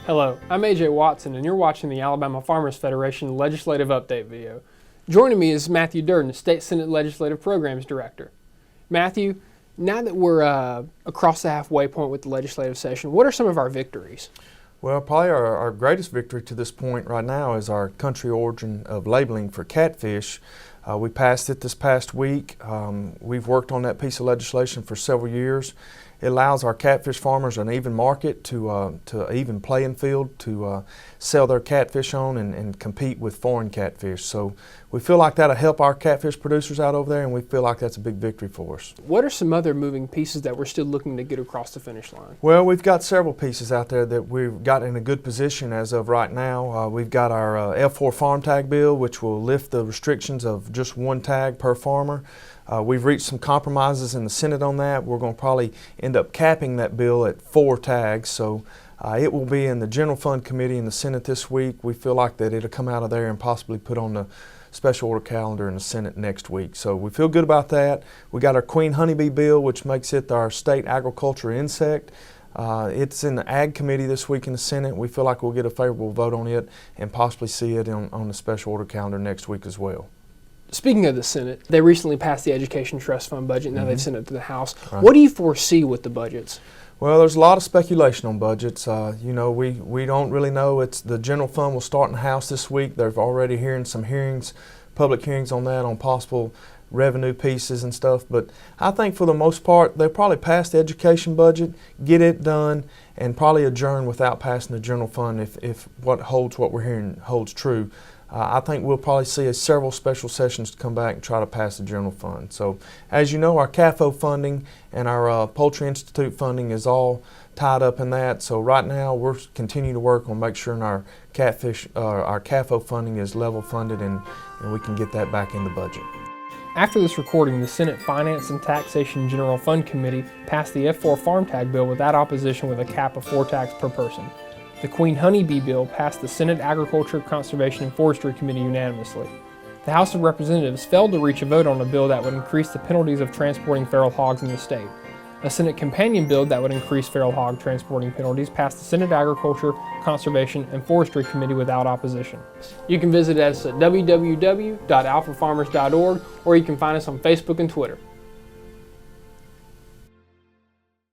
Hello, I'm AJ Watson and you're watching the Alabama Farmers Federation Legislative Update video. Joining me is Matthew Durden, State Senate Legislative Programs Director. Matthew, now that we're across the halfway point with the legislative session, what are some of our victories? Well, probably our greatest victory to this point right now is our country origin of labeling for catfish. We passed it this past week. We've worked on that piece of legislation for several years. It allows our catfish farmers an even market to even playing field to sell their catfish on and compete with foreign catfish. So we feel like that'll help our catfish producers out over there, and we feel like that's a big victory for us. What are some other moving pieces that we're still looking to get across the finish line? Well, we've got several pieces out there that we've got in a good position as of right now. We've got our F4 farm tag bill, which will lift the restrictions of just one tag per farmer. We've reached some compromises in the Senate on that. We're going to probably end up capping that bill at 4 tags, so it will be in the General Fund Committee in the Senate this week. We feel like that it'll come out of there and possibly put on the special order calendar in the Senate next week. So we feel good about that. We got our Queen Honeybee bill, which makes it our state agriculture insect. It's in the Ag Committee this week in the Senate. We feel like we'll get a favorable vote on it and possibly see it on the special order calendar next week as well. Speaking of the Senate, they recently passed the Education Trust Fund budget. Now they've sent it to the House. Right. What do you foresee with the budgets? Well, there's a lot of speculation on budgets. We don't really know. The general fund will start in the House this week. They're already hearing some hearings, public hearings on that, on possible revenue pieces and stuff. But I think for the most part, they'll probably pass the education budget, get it done, and probably adjourn without passing the general fund if what we're hearing holds true. I think we'll probably see several special sessions to come back and try to pass the general fund. So, as you know, our CAFO funding and our Poultry Institute funding is all tied up in that. So right now we're continuing to work on make sure our CAFO funding is level funded and we can get that back in the budget. After this recording, the Senate Finance and Taxation General Fund Committee passed the F4 farm tag bill without opposition with a cap of 4 tags per person. The Queen Honeybee bill passed the Senate Agriculture, Conservation, and Forestry Committee unanimously. The House of Representatives failed to reach a vote on a bill that would increase the penalties of transporting feral hogs in the state. A Senate companion bill that would increase feral hog transporting penalties passed the Senate Agriculture, Conservation, and Forestry Committee without opposition. You can visit us at www.alphafarmers.org, or you can find us on Facebook and Twitter.